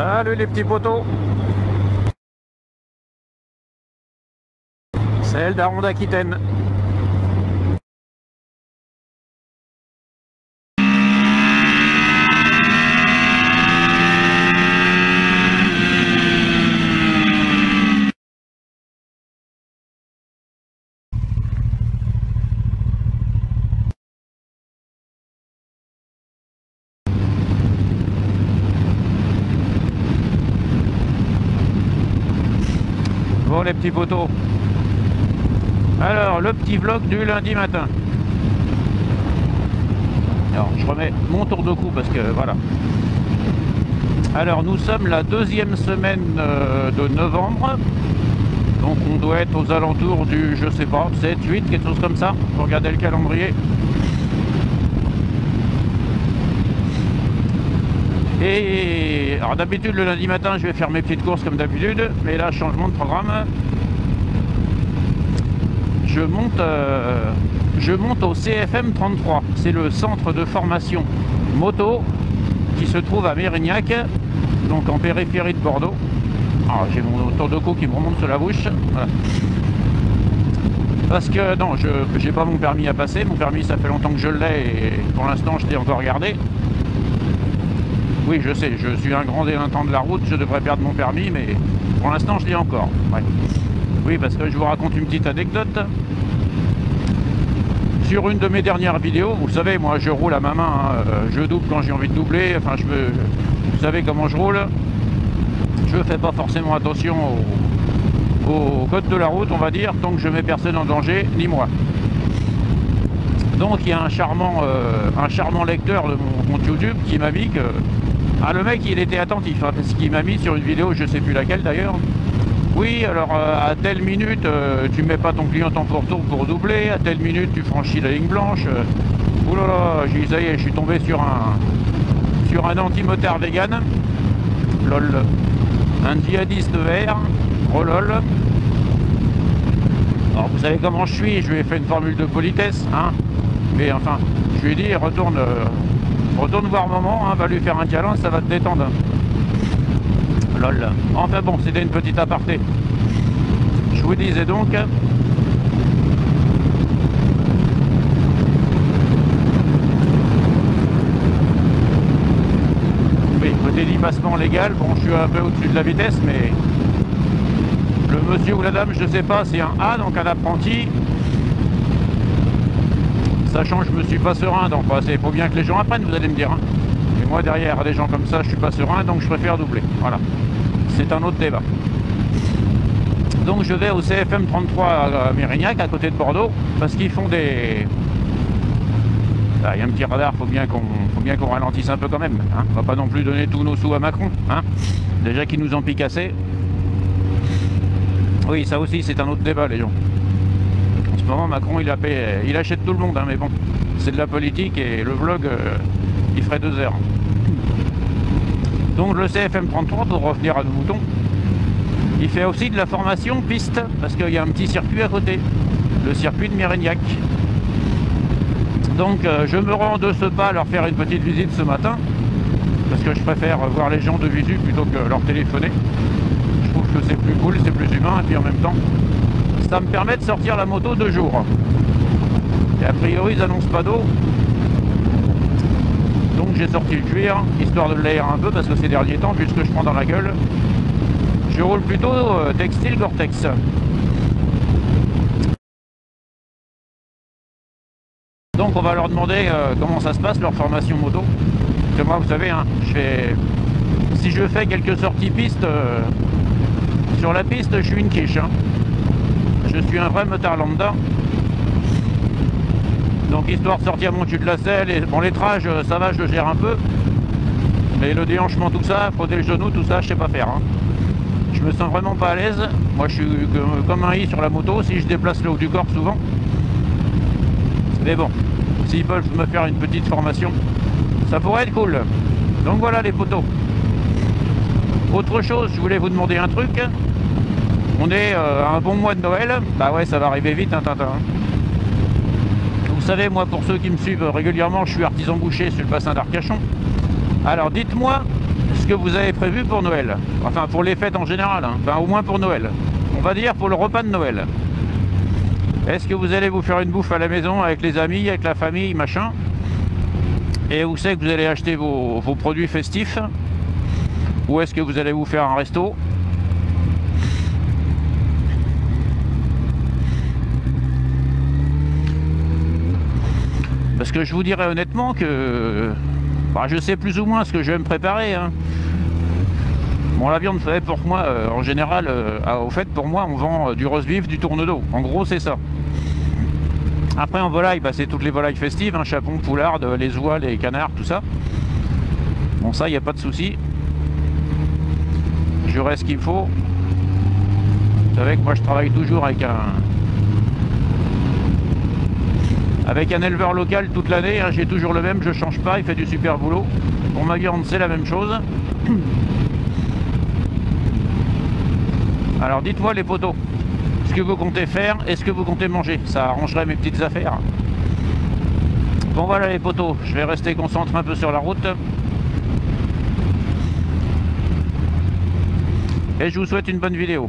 Salut les petits potos. Celle d'Aron d'Aquitaine. Bon les petits potos. Alors le petit vlog du lundi matin. Alors je remets mon tour de cou parce que voilà. Alors nous sommes la deuxième semaine de novembre. Donc on doit être aux alentours du, je sais pas, 7, 8, quelque chose comme ça. Pour regarder le calendrier. Et alors d'habitude le lundi matin je vais faire mes petites courses comme d'habitude, mais là changement de programme. Je monte au CFM 33, c'est le centre de formation moto qui se trouve à Mérignac, donc en périphérie de Bordeaux. Alors j'ai mon tour de cou qui me remonte sur la bouche. Voilà. Parce que non, je n'ai pas mon permis à passer, mon permis ça fait longtemps que je l'ai et pour l'instant je l'ai encore gardé. Oui, je sais, je suis un grand délinquant de la route, je devrais perdre mon permis, mais pour l'instant, je l'ai encore. Ouais. Oui, parce que je vous raconte une petite anecdote. Sur une de mes dernières vidéos, vous savez, moi, je roule à ma main, hein, je double quand j'ai envie de doubler, enfin, vous savez comment je roule. Je ne fais pas forcément attention au code de la route, on va dire, tant que je mets personne en danger, ni moi. Donc, il y a un charmant lecteur de mon compte YouTube qui m'a dit que... Ah, le mec il était attentif, hein, parce qu'il m'a mis sur une vidéo, je sais plus laquelle d'ailleurs. Oui, alors à telle minute tu mets pas ton client en pourtour pour doubler, à telle minute tu franchis la ligne blanche. Ouh là là, j'ai dit ça y est, je suis tombé sur un anti-motard vegan. Lol. Un djihadiste vert. Oh lol. Alors vous savez comment je suis, je lui ai fait une formule de politesse, hein. Mais enfin, je lui ai dit retourne voir maman, hein, va lui faire un câlin, ça va te détendre. Lol. Enfin bon, c'était une petite aparté. Je vous disais donc... Oui, côté dépassement légal, bon, je suis un peu au-dessus de la vitesse, mais... Le monsieur ou la dame, je sais pas, c'est un A, donc un apprenti. Sachant que je me suis pas serein, donc il faut bien que les gens apprennent, vous allez me dire. Hein. Et moi derrière des gens comme ça, je suis pas serein, donc je préfère doubler. Voilà. C'est un autre débat. Donc je vais au CFM 33 à Mérignac, à côté de Bordeaux, parce qu'ils font des... Ah, il y a un petit radar, faut bien qu'on ralentisse un peu quand même. Hein. On va pas non plus donner tous nos sous à Macron. Hein. Déjà qu'ils nous ont picassé. Oui, ça aussi c'est un autre débat les gens. Macron il achète tout le monde, hein, mais bon, c'est de la politique et le vlog il ferait 2 heures. Donc le CFM 33, pour revenir à nos moutons, il fait aussi de la formation piste, parce qu'il y a un petit circuit à côté, le circuit de Mérignac. Donc je me rends de ce pas leur faire une petite visite ce matin, parce que je préfère voir les gens de visu plutôt que leur téléphoner. Je trouve que c'est plus cool, c'est plus humain, et puis en même temps ça me permet de sortir la moto 2 jours. Et a priori, ils annoncent pas d'eau. Donc j'ai sorti le cuir, histoire de l'aérer un peu, parce que ces derniers temps, vu ce que je prends dans la gueule, je roule plutôt textile Gore-Tex. Donc on va leur demander comment ça se passe, leur formation moto. Parce que moi, vous savez, hein, si je fais quelques sorties pistes, sur la piste, je suis une quiche. Hein. Je suis un vrai motard lambda. Donc histoire de sortir mon cul de la selle. Et bon, l'étrage, ça va, je le gère un peu. Mais le déhanchement, tout ça, frotter le genou, tout ça, je sais pas faire. Hein. Je me sens vraiment pas à l'aise. Moi, je suis comme un i sur la moto, si je déplace le haut du corps souvent. Mais bon, s'ils peuvent me faire une petite formation, ça pourrait être cool. Donc voilà les potos. Autre chose, je voulais vous demander un truc. On est à un bon mois de Noël. Bah ouais, ça va arriver vite, hein, Tintin. Vous savez, moi, pour ceux qui me suivent régulièrement, je suis artisan boucher sur le bassin d'Arcachon. Alors dites-moi ce que vous avez prévu pour Noël? Enfin, pour les fêtes en général, hein. Enfin, au moins pour Noël. On va dire pour le repas de Noël. Est-ce que vous allez vous faire une bouffe à la maison avec les amis, avec la famille, machin? Et où c'est que vous allez acheter vos produits festifs? Ou est-ce que vous allez vous faire un resto? Parce que je vous dirais honnêtement que bah, je sais plus ou moins ce que je vais me préparer, hein. Bon, la viande, vous savez, pour moi, en général, au fait, pour moi, on vend du roast beef, du tourne-dos. En gros, c'est ça. Après, en volaille, bah, c'est toutes les volailles festives, hein, chapon, poularde, les oies, les canards, tout ça. Bon, ça, il n'y a pas de souci. J'aurai ce qu'il faut. Vous savez que moi, je travaille toujours avec un éleveur local toute l'année, hein. J'ai toujours le même, je change pas, il fait du super boulot. Pour ma viande, c'est la même chose. Alors dites-moi les potos, ce que vous comptez faire et ce que vous comptez manger, ça arrangerait mes petites affaires. Bon voilà les potos, je vais rester concentré un peu sur la route. Et je vous souhaite une bonne vidéo.